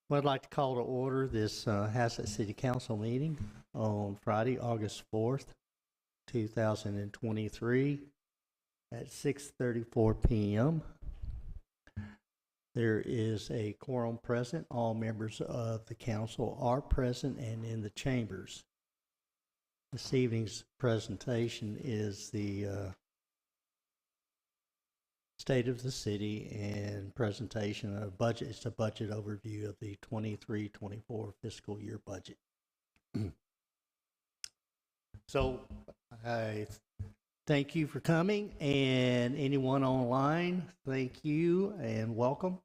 Well, I'd like to call to order this Hassett City Council meeting on Friday, August 4th, 2023 at 6:34 p.m. There is a quorum present. All members of the council are present and in the chambers. This evening's presentation is the state of the city and presentation of budget. It's a budget overview of the 23-24 fiscal year budget. So I thank you for coming, and anyone online, thank you and welcome.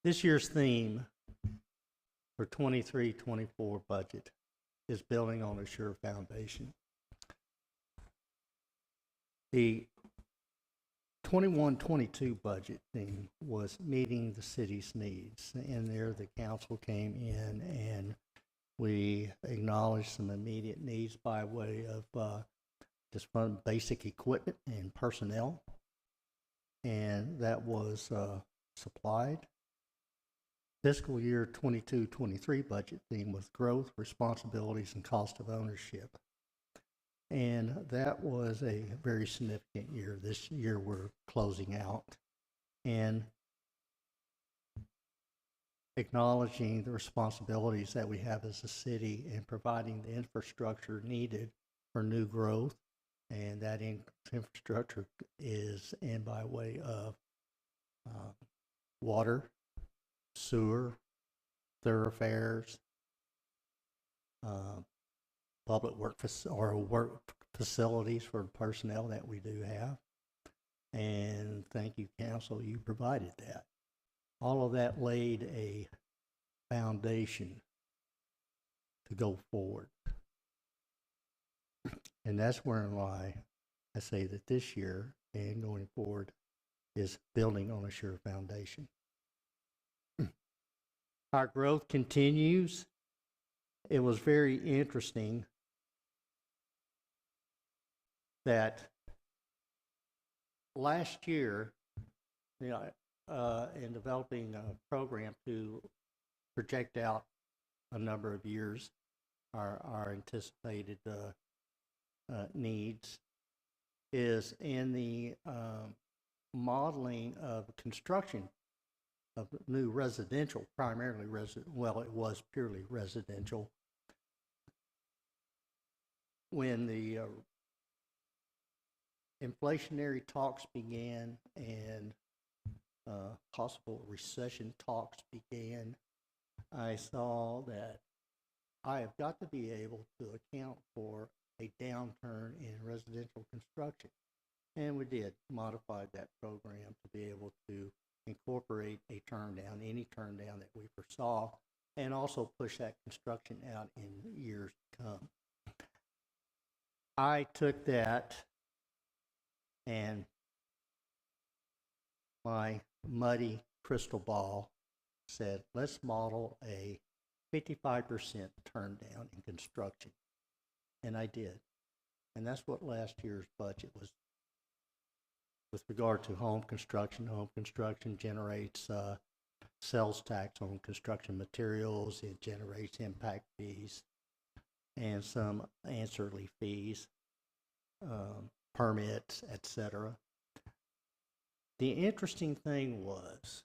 This year's theme for 23-24 budget is building on a sure foundation. The 21-22 budget theme was meeting the city's needs, and there the council came in and we acknowledged some immediate needs by way of just basic equipment and personnel, and that was supplied. Fiscal year 22-23 budget theme was growth, responsibilities, and cost of ownership. And that was a very significant year. This year we're closing out and acknowledging the responsibilities that we have as a city and providing the infrastructure needed for new growth. And that infrastructure is in by way of water, sewer, thoroughfares, public work facilities for the personnel that we do have. And thank you, council, you provided that. All of that laid a foundation to go forward. And that's wherein I say that this year and going forward is building on a sure foundation. Our growth continues. It was very interesting that last year, in developing a program to project out a number of years, our anticipated needs, is in the modeling of construction of new residential, primarily well, it was purely residential. When the inflationary talks began and possible recession talks began, I saw that I have got to be able to account for a downturn in residential construction. And we did modify that program to be able to incorporate a turn down, any turn down that we foresaw, and also push that construction out in years to come. I took that and my muddy crystal ball said, let's model a 55% turn down in construction. And I did. And that's what last year's budget was. With regard to home construction generates sales tax on construction materials. It generates impact fees and some ancillary fees, permits, etc. The interesting thing was,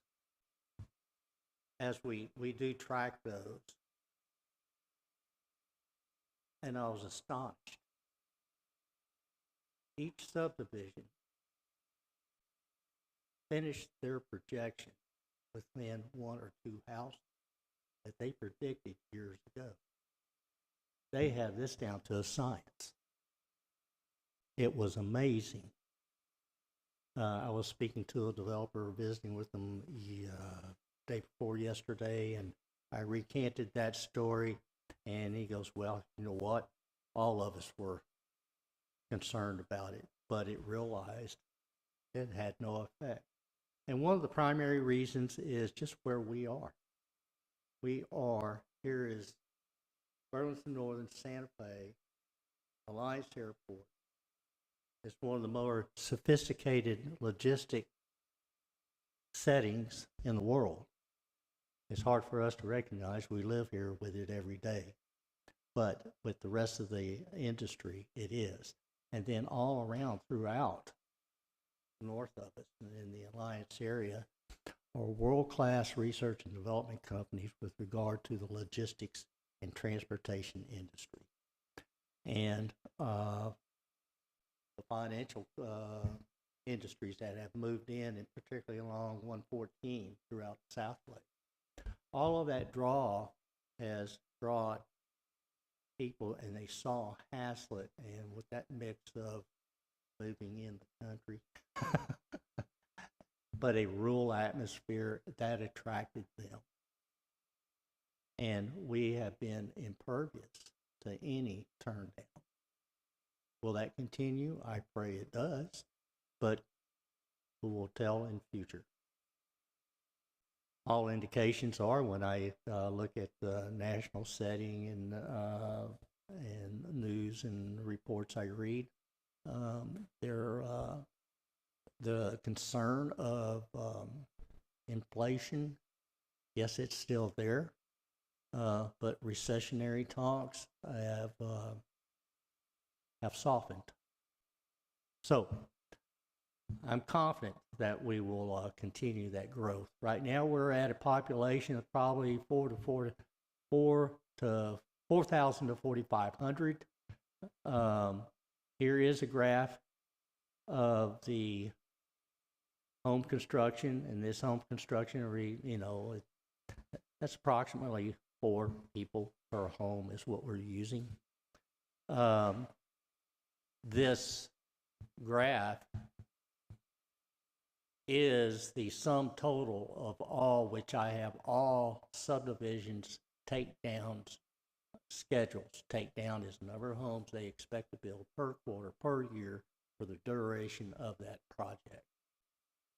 as we do track those, and I was astonished, each subdivision finished their projection within one or two houses that they predicted years ago. They have this down to a science. It was amazing. I was speaking to a developer, visiting with them day before yesterday, and I recanted that story, and he goes, well, you know what? All of us were concerned about it, but it realized it had no effect. And one of the primary reasons is just where we are. Here is Burlington Northern, Santa Fe, Alliance Airport, It's one of the more sophisticated logistic settings in the world. It's hard for us to recognize. We live here with it every day. But with the rest of the industry, it is. And then all around throughout north of us in the Alliance area are world-class research and development companies with regard to the logistics and transportation industry. And the financial industries that have moved in, and particularly along 114 throughout the South Lake. All of that draw has brought people, and they saw Haslett, and with that mix of moving in the country, but a rural atmosphere, that attracted them. And we have been impervious to any turn down. Will that continue? I pray it does, but we will tell in future. All indications are, when I look at the national setting and news and reports I read, the concern of inflation, yes, it's still there, but recessionary talks have softened. So I'm confident that we will continue that growth. Right now, we're at a population of probably 4,000 to 4,500. Here is a graph of the home construction, and this home construction, that's approximately 4 people per home is what we're using. This graph is the sum total of all, which I have all subdivisions takedowns schedules. Takedown is the number of homes they expect to build per quarter, per year for the duration of that project.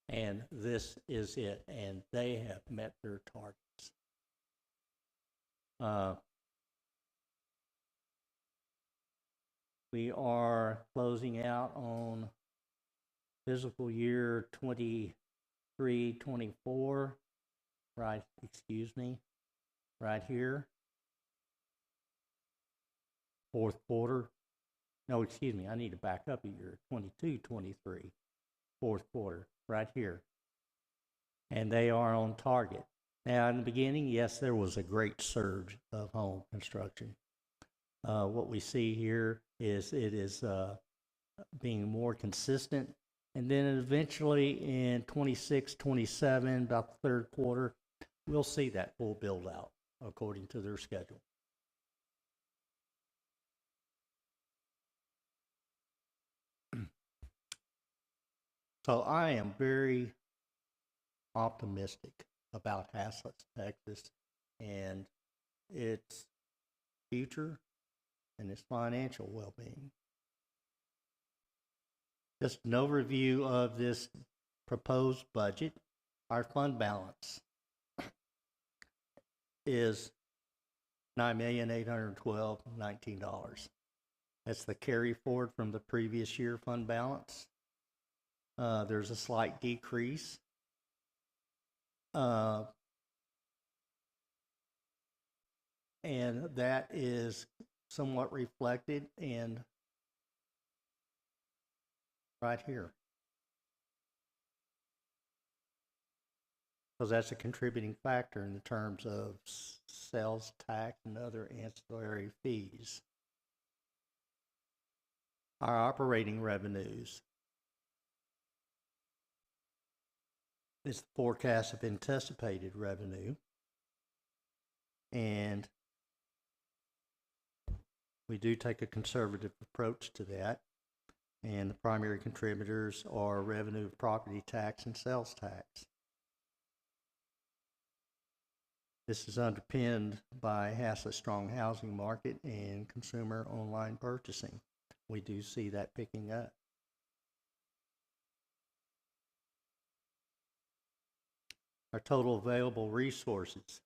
And this is it, and they have met their targets. We are closing out on fiscal year 23-24, right here. Fourth quarter. No, excuse me, I need to back up a year. 22-23, fourth quarter, right here. And they are on target. Now, in the beginning, yes, there was a great surge of home construction. What we see here is it is being more consistent. And then eventually in 26, 27, about the third quarter, we'll see that full build out according to their schedule. So I am very optimistic about Haslett, Texas, and its future and its financial well-being. Just an overview of this proposed budget. Our fund balance is $9,812,019. That's the carry forward from the previous year fund balance. There's a slight decrease. And that is somewhat reflected in right here, because that's a contributing factor in the terms of sales tax and other ancillary fees. Our operating revenues is the forecast of anticipated revenue, and we do take a conservative approach to that. And the primary contributors are revenue of property tax and sales tax. This is underpinned by Haslett's strong housing market and consumer online purchasing. We do see that picking up. Our total available resources.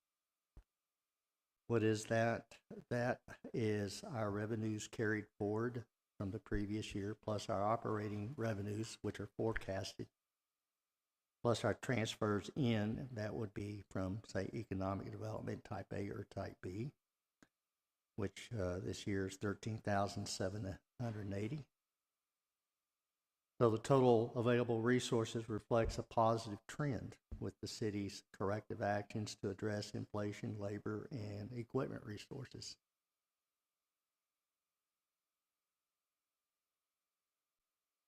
What is that? That is our revenues carried forward from the previous year, plus our operating revenues, which are forecasted, plus our transfers in, that would be from, say, economic development type A or type B, which this year is 13,780. So the total available resources reflects a positive trend with the city's corrective actions to address inflation, labor, and equipment resources.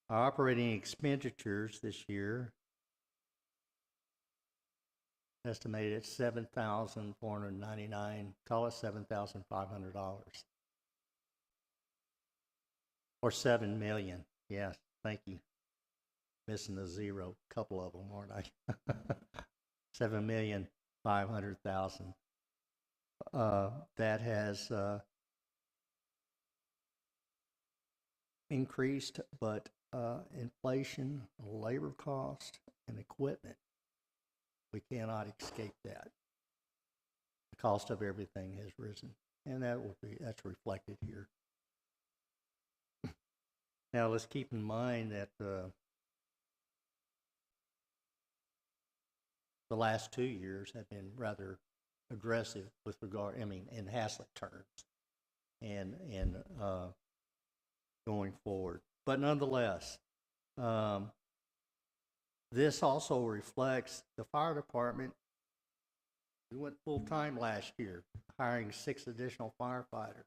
Our operating expenditures this year estimated at $7,499, call it $7,500, or $7 million. Yes, thank you. Missing a zero, couple of them, aren't I? $7,500,000. That has increased, but inflation, labor cost, and equipment, we cannot escape that. The cost of everything has risen, and that's reflected here. Now let's keep in mind that the last 2 years have been rather aggressive with regard, in Haslett terms, and going forward. But nonetheless, this also reflects the fire department. We went full-time last year, hiring 6 additional firefighters.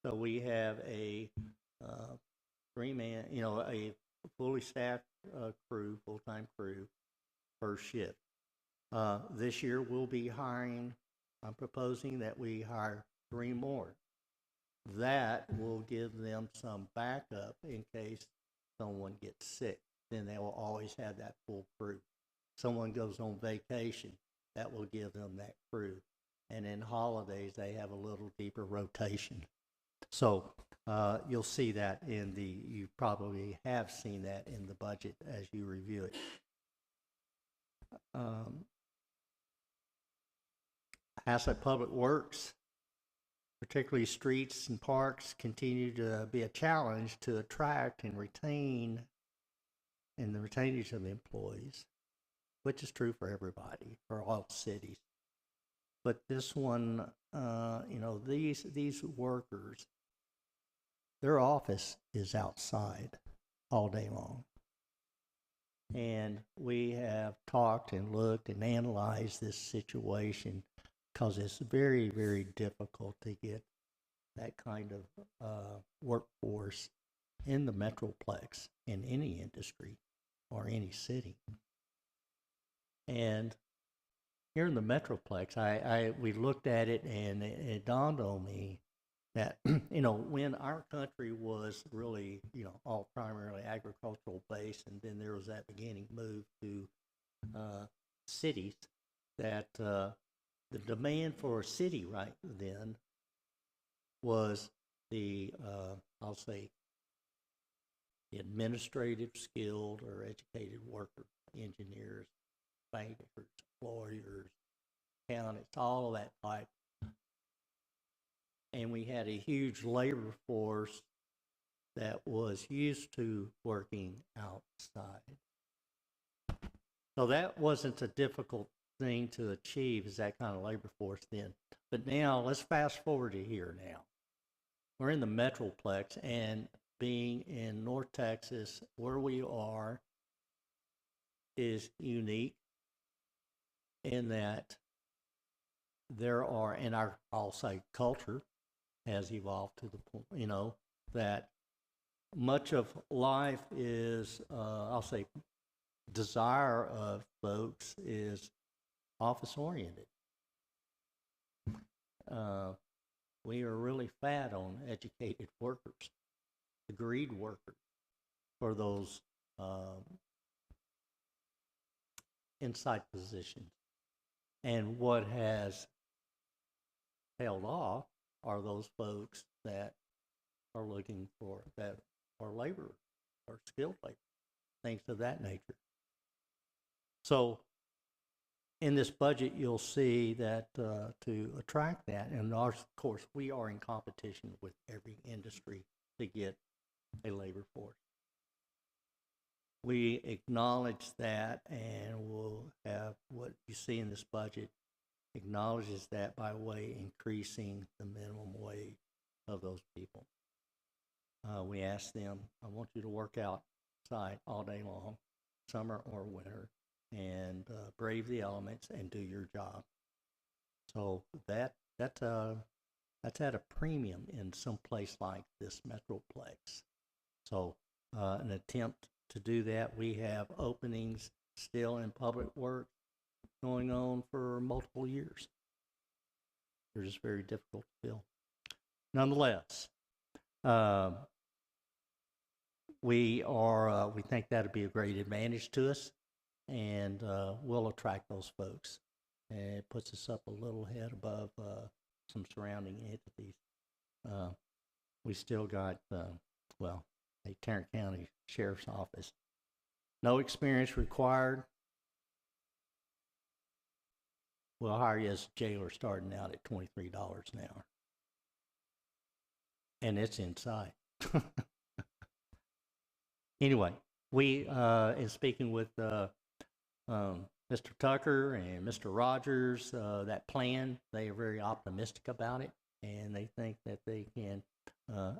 So we have a 3-man, a fully staffed crew, full-time crew, per shift. This year we'll be hiring, I'm proposing that we hire 3 more. That will give them some backup in case someone gets sick. Then they will always have that full crew. Someone goes on vacation, that will give them that crew. And in holidays, they have a little deeper rotation. So you'll see that you probably have seen that in the budget as you review it. Haslett Public Works, particularly streets and parks, continue to be a challenge to attract and retain, and the retainage of employees, which is true for everybody, for all cities. But this one, these workers, their office is outside all day long. And we have talked and looked and analyzed this situation because it's very, very difficult to get that kind of workforce in the Metroplex in any industry or any city. And here in the Metroplex, we looked at it, and it dawned on me that when our country was really all primarily agricultural based, and then there was that beginning move to cities, that the demand for a city right then was the I'll say the administrative skilled or educated workers, engineers, bankers, lawyers, accountants, all of that type. And we had a huge labor force that was used to working outside. So that wasn't a difficult thing to achieve, is that kind of labor force then. But now let's fast forward to here now. We're in the Metroplex, and being in North Texas, where we are, is unique in that there are, and I'll say culture has evolved to the point, that much of life is, I'll say, desire of folks is office oriented. We are really fat on educated workers, degreed workers for those inside positions. And what has held off are those folks that are looking for, that are laborers or skilled labor, things of that nature. So in this budget, you'll see that to attract that, and ours, of course, we are in competition with every industry to get a labor force. We acknowledge that, and we'll have what you see in this budget acknowledges that by way increasing the minimum wage of those people. We ask them, I want you to work outside all day long, summer or winter, and brave the elements and do your job. So that's at a premium in some place like this Metroplex. So an attempt to do that, we have openings still in public work going on for multiple years. They're just very difficult to fill. Nonetheless, we think that'd be a great advantage to us, and we'll attract those folks. And it puts us up a little head above some surrounding entities. We still got, a Tarrant County Sheriff's Office. No experience required. We'll hire you as a jailer starting out at $23 an hour. And it's inside. Anyway, we, in speaking with Mr. Tucker and Mr. Rogers, that plan, they are very optimistic about it, and they think that they can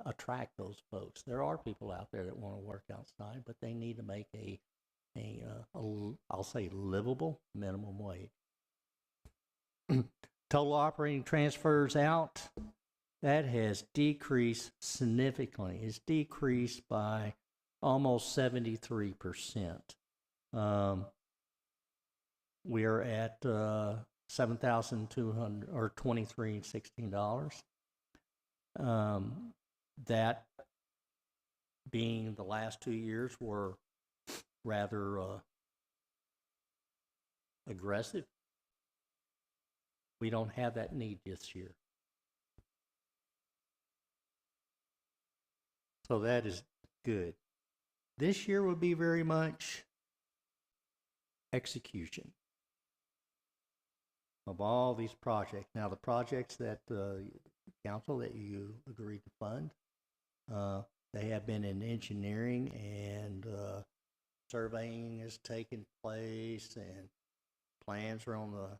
attract those folks. There are people out there that want to work outside, but they need to make I'll say, livable minimum wage. Total operating transfers out, that has decreased significantly. It's decreased by almost 73%. We are at $7,200 or $23.16. That being the last 2 years were rather aggressive. We don't have that need this year. So that is good. This year will be very much execution of all these projects. Now, the projects that council that you agreed to fund, they have been in engineering, and surveying is taking place, and plans are on the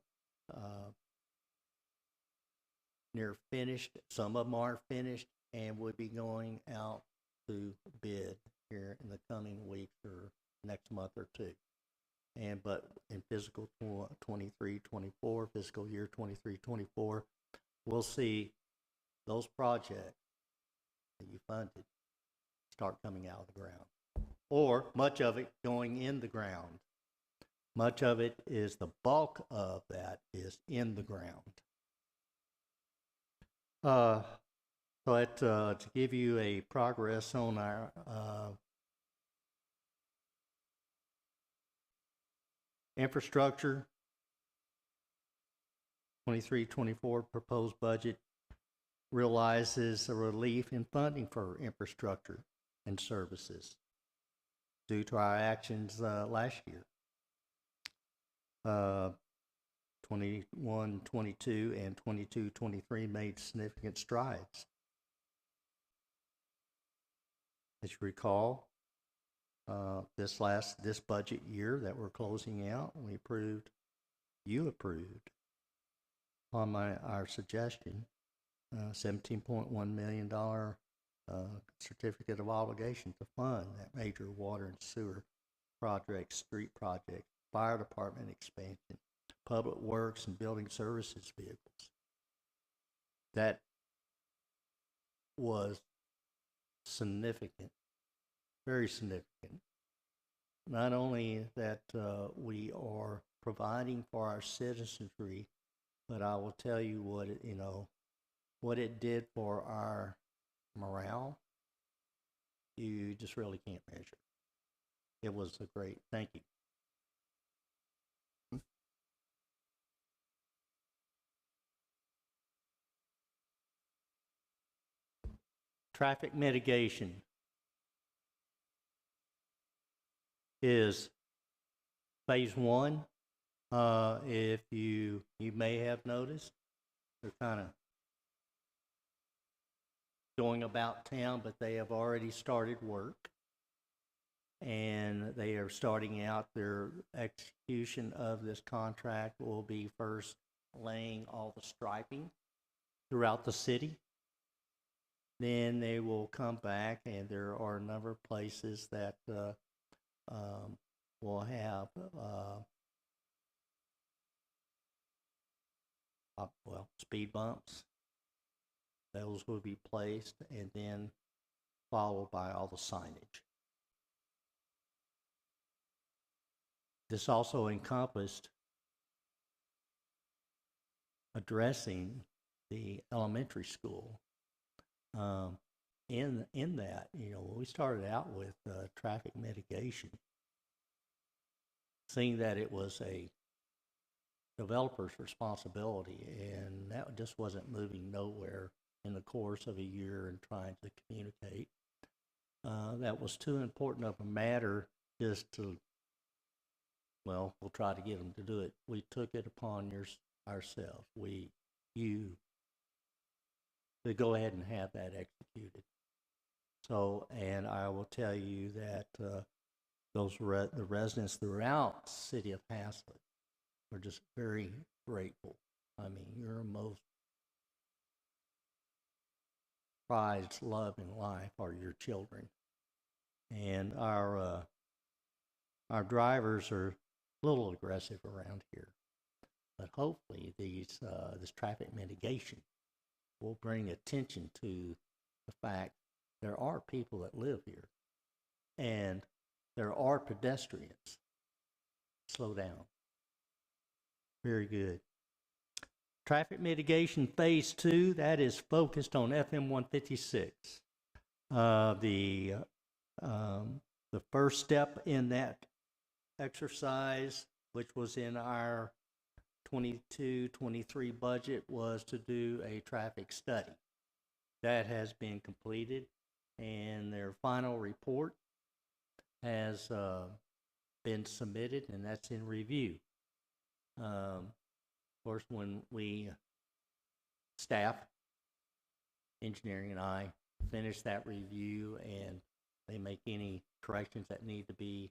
near finished. Some of them are finished and would be going out to bid here in the coming weeks or next month or two. But in fiscal 23-24, fiscal year 23-24, we'll see those projects that you funded start coming out of the ground, or much of it going in the ground. Much of it is, the bulk of that is in the ground. But to give you a progress on our infrastructure, 23-24 proposed budget realizes a relief in funding for infrastructure and services due to our actions last year. 21-22 and 22-23 made significant strides. As you recall, this budget year that we're closing out, you approved on our suggestion, $17.1 million certificate of obligation to fund that major water and sewer projects, street projects, fire department expansion, public works and building services vehicles. That was significant, very significant. Not only that we are providing for our citizenry, but I will tell you what it did for our morale. You just really can't measure. It was a great, thank you. Traffic mitigation is phase 1 If you may have noticed, they're kind of going about town, but they have already started work. And they are starting out their execution of this contract will be first laying all the striping throughout the city. Then they will come back, and there are a number of places that will have speed bumps. Those will be placed, and then followed by all the signage. This also encompassed addressing the elementary school. In that, we started out with traffic mitigation, seeing that it was a developer's responsibility, and that just wasn't moving nowhere in the course of a year and trying to communicate. That was too important of a matter just to, we'll try to get them to do it. We took it upon ourselves, to go ahead and have that executed. So, and I will tell you that the residents throughout the city of Haslett are just very grateful. I mean, your most prized love in life are your children, and our drivers are a little aggressive around here, but hopefully this traffic mitigation will bring attention to the fact there are people that live here, and there are pedestrians. Slow down. Very good. Traffic mitigation phase 2, that is focused on FM 156. The first step in that exercise, which was in our 22-23 budget, was to do a traffic study. That has been completed, and their final report has been submitted, and that's in review. Of course, when we, staff, engineering and I, finish that review and they make any corrections that need to be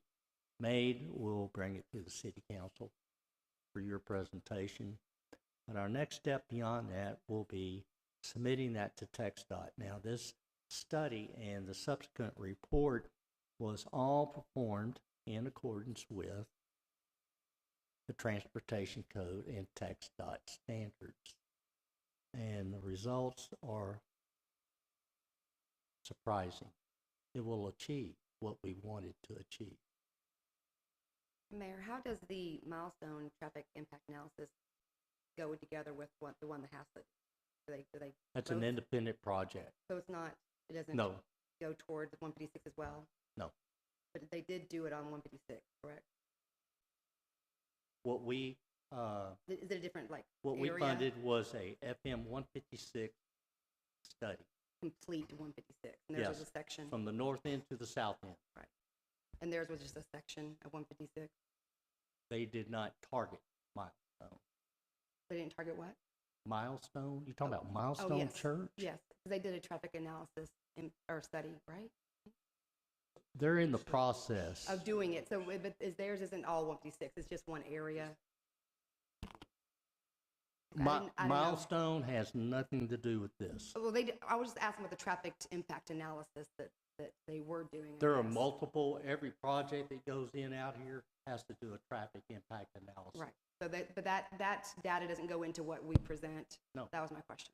made, we'll bring it to the city council for your presentation. But our next step beyond that will be submitting that to TxDOT. Now, this study and the subsequent report was all performed in accordance with the Transportation Code and TxDOT standards. And the results are surprising. It will achieve what we wanted to achieve. Mayor, how does the milestone traffic impact analysis go together with the one that Haslett? Do they That's both? an independent project. So it's not, it doesn't No. go towards 156 as well? No. But they did do it on 156, correct? What we Is it a different what area? we funded was a FM 156 study. Complete 156. And theirs Yes, was a section. from the north end to the south end. Right. And theirs was just a section of 156. They did not target Milestone. They didn't target what? Milestone? You talking about Milestone oh, yes. Church? Yes, because they did a traffic analysis or study, right? They're in the process. Of doing it. So, but theirs isn't all 156. It's just one area. I didn't know. Milestone has nothing to do with this. Well, I was just asking about the traffic impact analysis that they were doing. There are multiple. Every project that goes in out here has to do a traffic impact analysis. Right. So that data doesn't go into what we present. No. That was my question.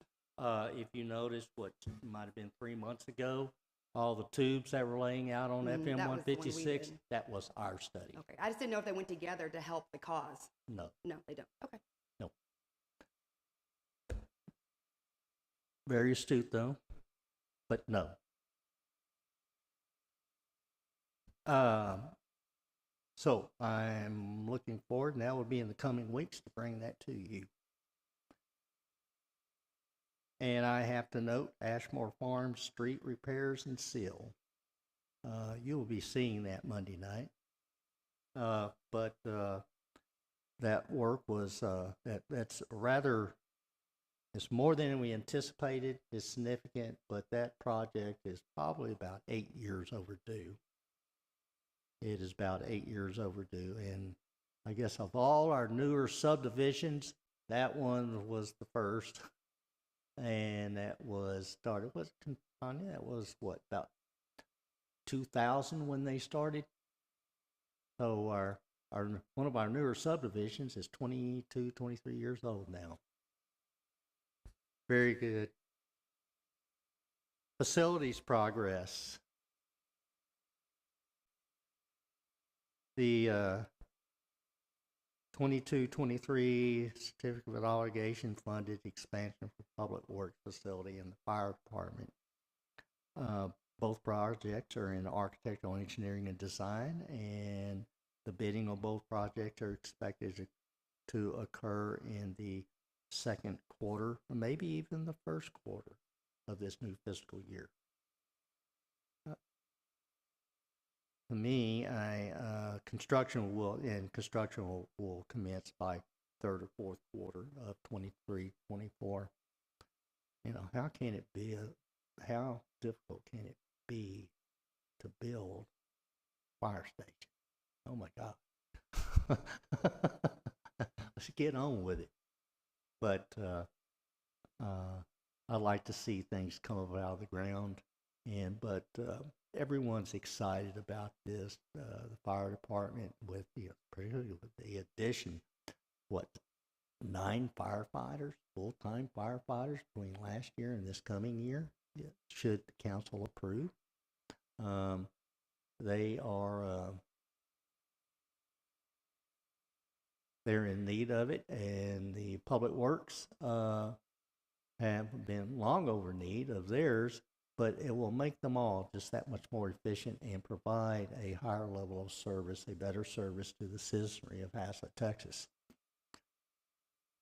If you notice, what might have been 3 months ago, all the tubes that were laying out on FM that was the one we 156, did. that was our study. Okay. I just didn't know if they went together to help the cause. No. No, they don't. Okay. No. Very astute, though, but no. So I'm looking forward, and that will be in the coming weeks, to bring that to you. And I have to note Ashmore Farms street repairs and seal. You will be seeing that Monday night. But that work was, that's rather, it's more than we anticipated. It's significant, but that project is probably about 8 years overdue. It is about 8 years overdue, and I guess of all our newer subdivisions, that one was the first, and that was started. Tanya? That was what, about 2000 when they started. So our one of our newer subdivisions is 22, 23 years old now. Very good. Facilities progress. The 22-23 certificate of obligation funded expansion for public works facility in the fire department. Both projects are in architectural engineering and design, and the bidding on both projects are expected to occur in the second quarter, or maybe even the first quarter of this new fiscal year. To me, construction will commence by third or fourth quarter of 23-24. You know, how difficult can it be to build fire station? Oh my God. Let's get on with it. But I like to see things come up out of the ground, but everyone's excited about this. The fire department, with particularly with the addition, 9 firefighters, full-time firefighters between last year and this coming year, should the council approve. They are they're in need of it, and the public works have been long over need of theirs, but it will make them all just that much more efficient and provide a higher level of service, a better service to the citizenry of Haslett, Texas.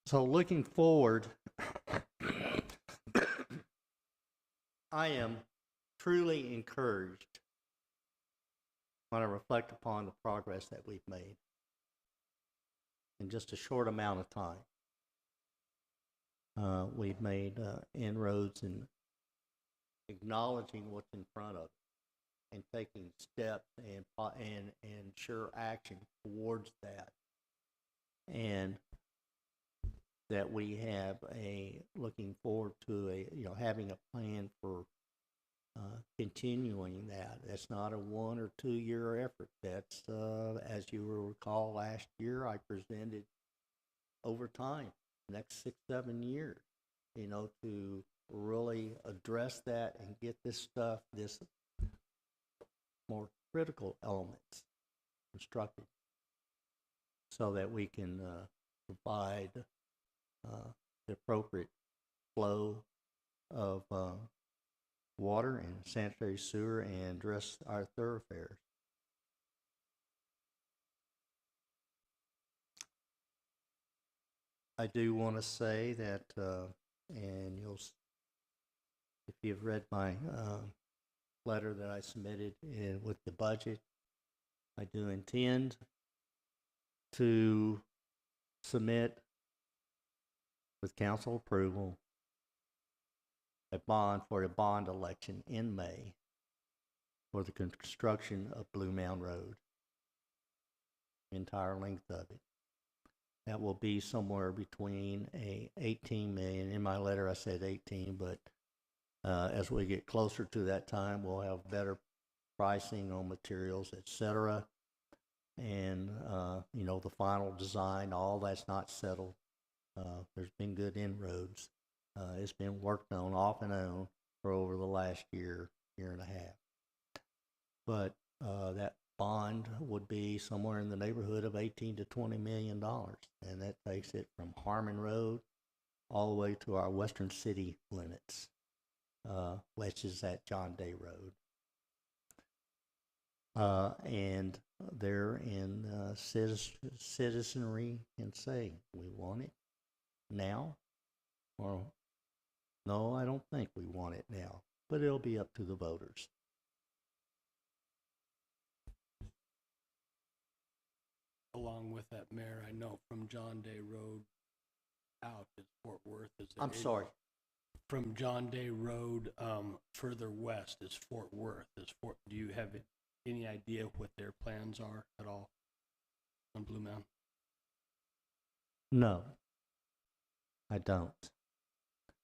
So looking forward, I am truly encouraged when I reflect upon the progress that we've made in just a short amount of time. We've made inroads in acknowledging what's in front of us and taking steps and sure action towards that, and that we have looking forward to having a plan for continuing that. That's not a 1 or 2 year effort. That's as you will recall, last year I presented over time, next 6-7 years, to really address that and get this more critical elements constructed so that we can provide the appropriate flow of water and sanitary sewer and address our thoroughfares. I do want to say that, and if you've read my letter that I submitted with the budget, I do intend to submit, with council approval, a bond for a bond election in May for the construction of Blue Mound Road, the entire length of it. That will be somewhere between 18 million. In my letter I said 18, but as we get closer to that time, we'll have better pricing on materials, etc. And the final design, all that's not settled. There's been good inroads. It's been worked on off and on for over the last year and a half. But that bond would be somewhere in the neighborhood of $18 to $20 million, and that takes it from Harmon Road all the way to our western city limits, which is at John Day Road. And they're in citizenry can say, we want it now, or no, I don't think we want it now, but it'll be up to the voters. along with that, Mayor, I know from John Day Road out is Fort Worth. I'm sorry. From John Day Road further west is Fort Worth. Do you have any idea what their plans are at all on Blue Mountain? No, I don't.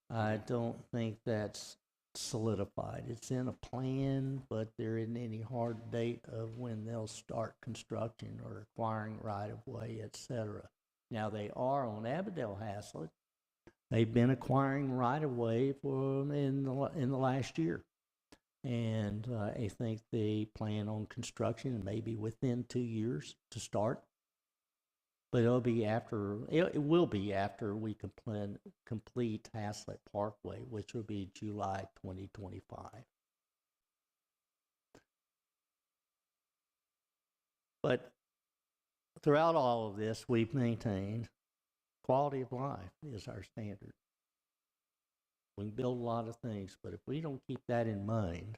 I don't think that's solidified. It's in a plan, but there isn't any hard date of when they'll start construction or acquiring right of way, et cetera. Now they are on Abbadale Haslett. They've been acquiring right of way for in the last year, and I think they plan on construction maybe within 2 years to start. But it will be after we complete Haslett Parkway, which will be July 2025. But throughout all of this, we've maintained quality of life is our standard. We can build a lot of things, but if we don't keep that in mind,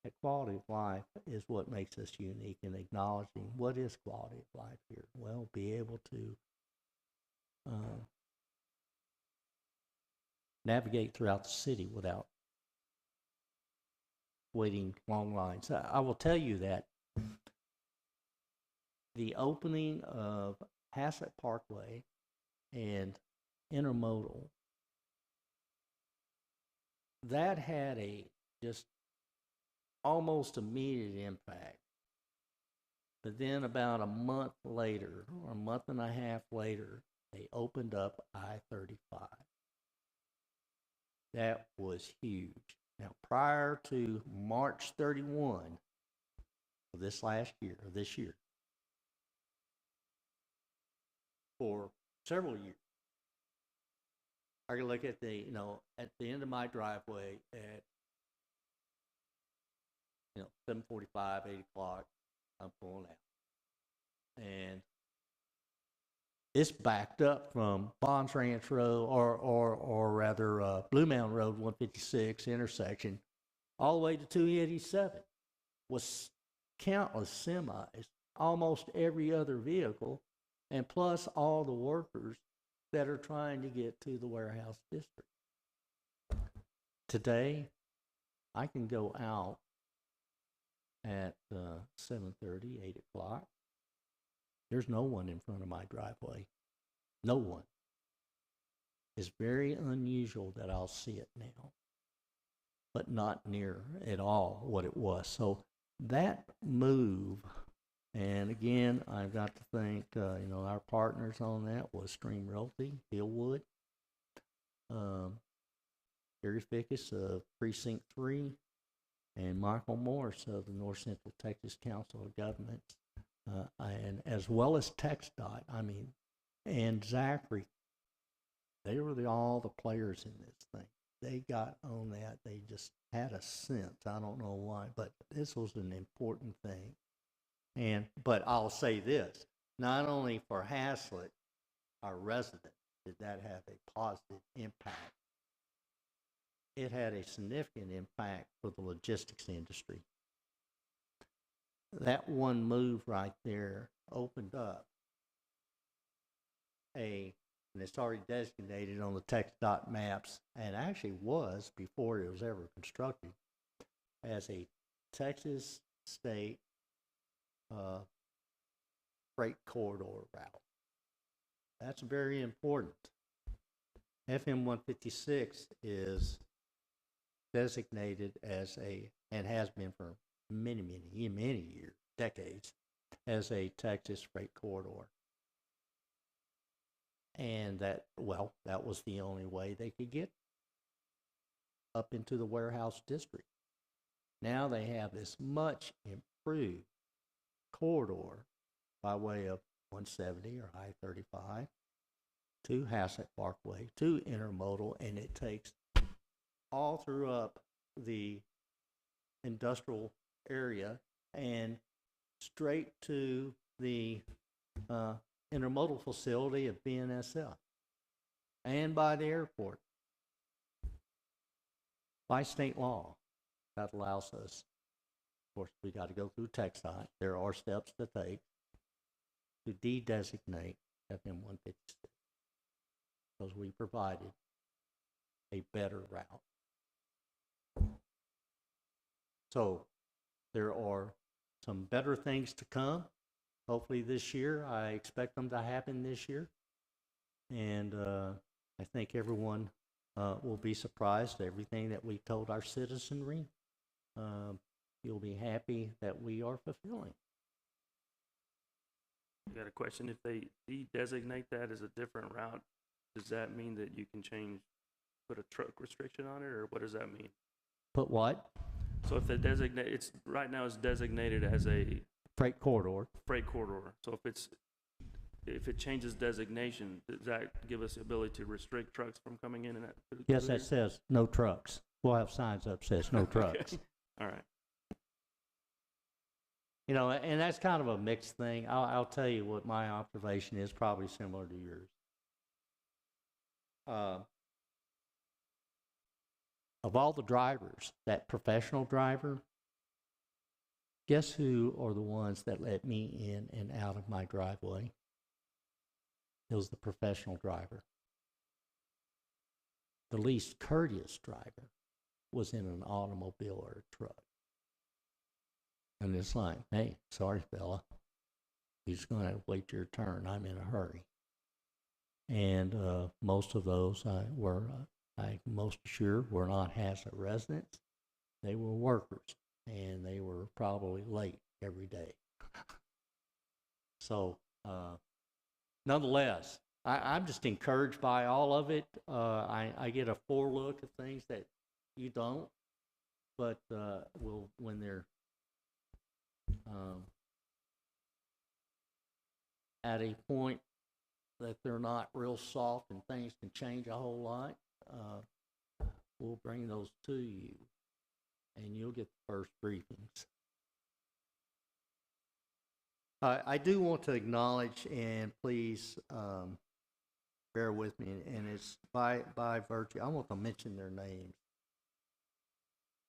that quality of life is what makes us unique in acknowledging what is quality of life here. Well, be able to navigate throughout the city without waiting long lines. I will tell you that the opening of Haslett Parkway and Intermodal, that had a just almost immediate impact. But then about a month later, or a month and a half later, they opened up I-35. That was huge. Now, prior to March 31 of this year, for several years, I can look at at the end of my driveway at 7:45, 8 o'clock, I'm pulling out. And it's backed up from Bonds Ranch Road, or rather Blue Mountain Road 156 intersection, all the way to 287, with countless semis, almost every other vehicle, and plus all the workers that are trying to get to the warehouse district. Today, I can go out at 7:30, 8 o'clock. There's no one in front of my driveway. No one. It's very unusual that I'll see it now, but not near at all what it was. So that move, and again, I've got to thank, our partners on that was Stream Realty, Hillwood, Gary Fickus of Precinct 3, and Michael Morris of the North Central Texas Council of Governments, and as well as TxDOT, and Zachary. They were all the players in this thing. They got on that. They just had a sense. I don't know why, but this was an important thing. But I'll say this, not only for Haslett, our residents, did that have a positive impact. It had a significant impact for the logistics industry. That one move right there opened up and it's already designated on the TxDOT maps, and actually was before it was ever constructed, as a Texas state freight corridor route. That's very important. FM 156 is designated as and has been for many years, decades, as a Texas freight corridor. And that was the only way they could get up into the warehouse district. Now they have this much improved corridor by way of 170 or I-35 to Haslett Parkway to Intermodal, and it takes all through up the industrial area and straight to the intermodal facility of BNSF and by the airport. By state law, that allows us, of course, we got to go through TxDOT. There are steps to take, to de-designate FM 156 because we provided a better route. So there are some better things to come. Hopefully this year. I expect them to happen this year. And I think everyone will be surprised at everything that we told our citizenry. You'll be happy that we are fulfilling. I got a question. If they designate that as a different route, does that mean that you can put a truck restriction on it, or what does that mean? Put what? So if they designate, it's right now it's designated as a Freight corridor. freight corridor. So if it changes designation, does that give us the ability to restrict trucks from coming in and that? Yes, that says no trucks. We'll have signs up says no trucks. All right. You know, and that's kind of a mixed thing. I'll tell you what my observation is, probably similar to yours. Of all the drivers, that professional driver, guess who are the ones that let me in and out of my driveway? It was the professional driver. The least courteous driver was in an automobile or a truck. And it's like, hey, sorry, fella. You're just going to wait your turn. I'm in a hurry. And most of those I'm most sure were not Hazlet residents. They were workers, and they were probably late every day. So, nonetheless, I'm just encouraged by all of it. I get a forelook at things that you don't, but when they're at a point that they're not real soft and things can change a whole lot, we'll bring those to you, and you'll get the first briefings. I do want to acknowledge, and please bear with me, and it's by virtue, I want to mention their names,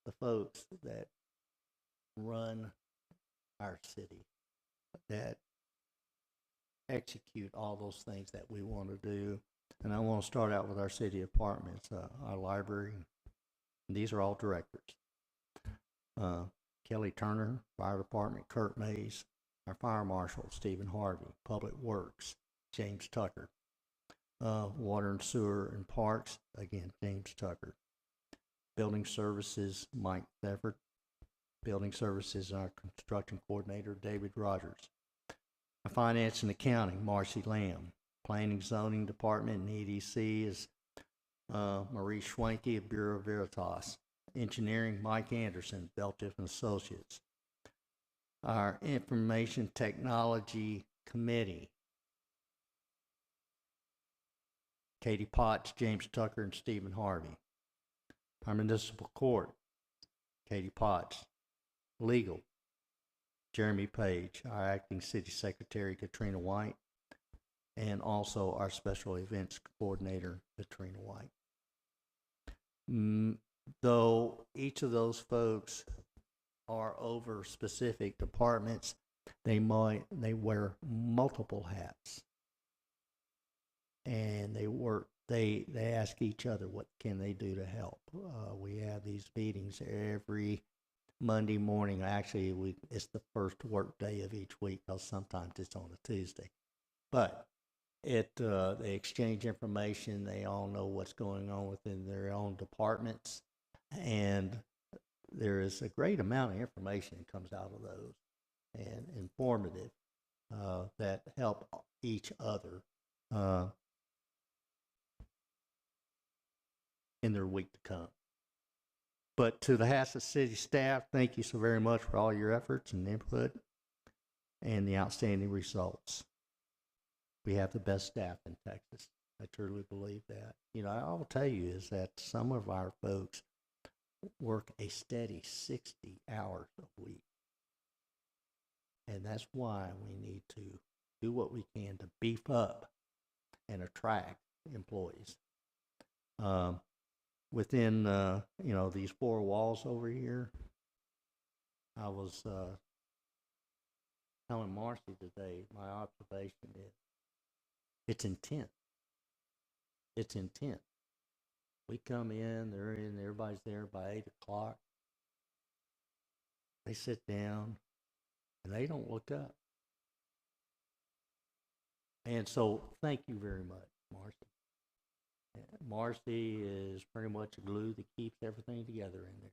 the folks that run our city, that execute all those things that we want to do. And I want to start out with our city departments, our library. These are all directors. Kelly Turner, fire department, Kurt Mays, our fire marshal, Stephen Harvey, public works, James Tucker, water and sewer and parks, again, James Tucker, building services, Mike Thefford, building services, our construction coordinator, David Rogers, our finance and accounting, Marcy Lamb, planning zoning department and EDC is Marie Schwenke of Bureau Veritas, engineering, Mike Anderson, Beltiff and Associates, our information technology committee, Katie Potts, James Tucker, and Stephen Harvey, our municipal court, Katie Potts, legal, Jeremy Page, our acting city secretary, Katrina White, and also our special events coordinator, Katrina White. Though each of those folks are over specific departments, they wear multiple hats, and they ask each other what can they do to help. We have these meetings every Monday morning. Actually, it's the first work day of each week, because sometimes it's on a Tuesday. But they exchange information. They all know what's going on within their own departments, and there is a great amount of information that comes out of those, and informative, that help each other in their week to come. But to the Hazlet City staff, thank you so very much for all your efforts and input and the outstanding results. We have the best staff in Texas. I truly believe that. You know, I will tell you is that some of our folks work a steady 60 hours a week. And that's why we need to do what we can to beef up and attract employees. Within, these four walls over here, I was telling Marcy today, my observation is it's intense. It's intense. We come in, they're in, everybody's there by 8 o'clock. They sit down and they don't look up. And so thank you very much, Marcy. Marcy is pretty much a glue that keeps everything together in there.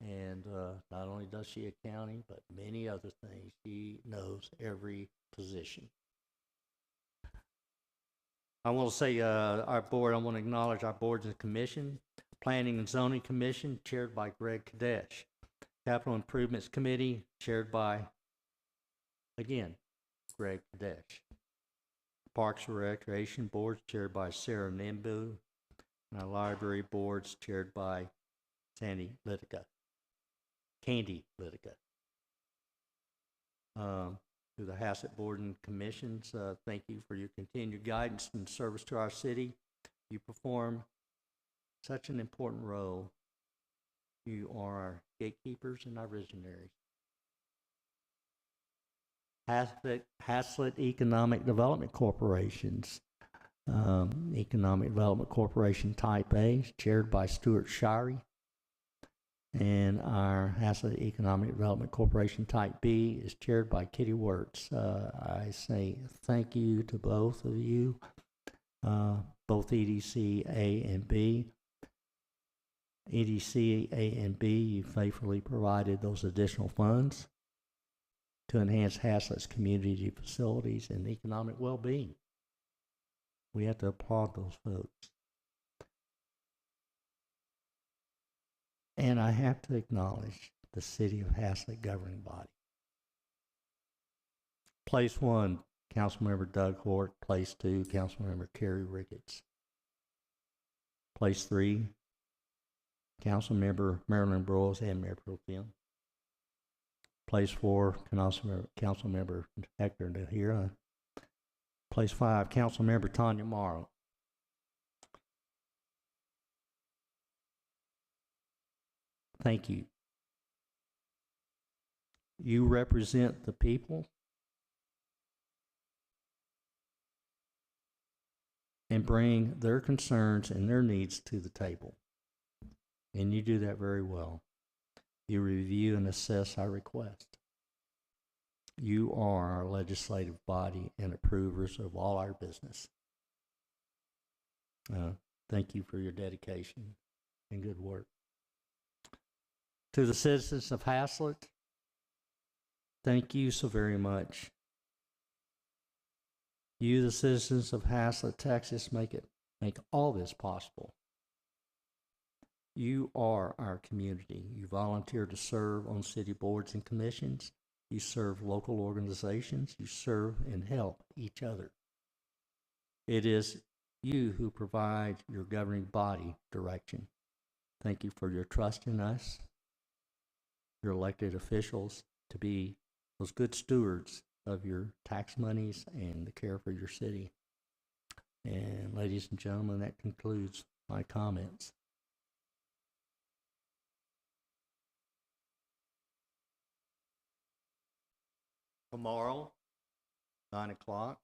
And not only does she accounting, but many other things. She knows every position. I want to say our board, I want to acknowledge our boards and commission. Planning and Zoning Commission, chaired by Greg Kadesh. Capital Improvements Committee, chaired by, again, Greg Kadesh. Parks and Recreation Board, chaired by Sarah Nimbu. And our library boards, chaired by Candy Litica. To the Hassett Board and Commissions, thank you for your continued guidance and service to our city. You perform such an important role. You are our gatekeepers and our visionaries. Haslett Economic Development Corporations. Economic Development Corporation Type A, chaired by Stuart Shirey. And our Haslett Economic Development Corporation Type B is chaired by Kitty Wirtz. I say thank you to both of you, both EDC A and B. EDC A and B, you faithfully provided those additional funds to enhance Haslett's community facilities and economic well-being. We have to applaud those folks. And I have to acknowledge the City of Haslett governing body. Place 1, Councilmember Doug Hort. Place 2, Councilmember Kerry Ricketts. Place 3, Councilmember Marilyn Broyles and Mayor Pro Tem. Place 4, Councilmember Hector Nahira. Place 5, Councilmember Tanya Morrow. Thank you. You represent the people and bring their concerns and their needs to the table. And you do that very well. You review and assess our request. You are our legislative body and approvers of all our business. Thank you for your dedication and good work. To the citizens of Haslett, thank you so very much. You, the citizens of Haslett, Texas, make all this possible. You are our community. You volunteer to serve on city boards and commissions. You serve local organizations. You serve and help each other. It is you who provide your governing body direction. Thank you for your trust in us, your elected officials, to be those good stewards of your tax monies and the care for your city. And ladies and gentlemen, that concludes my comments. Tomorrow, 9 o'clock,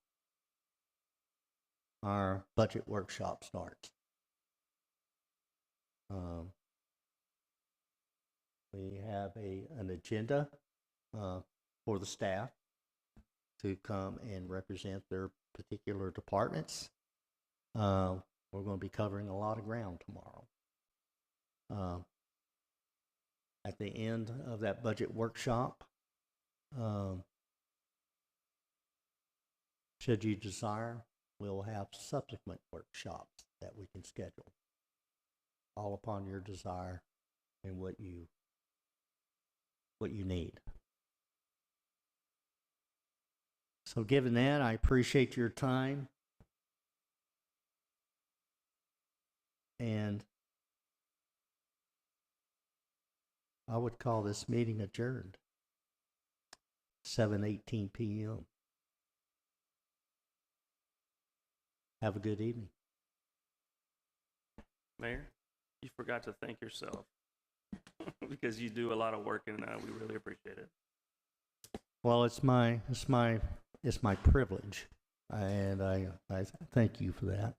our budget workshop starts. We have an agenda for the staff to come and represent their particular departments. We're going to be covering a lot of ground tomorrow. At the end of that budget workshop, should you desire, we'll have subsequent workshops that we can schedule, all upon your desire and what you need. So given that, I appreciate your time, and I would call this meeting adjourned. 7:18 p.m. Have a good evening. Mayor, you forgot to thank yourself because you do a lot of work and we really appreciate it. Well, it's my privilege, and I thank you for that.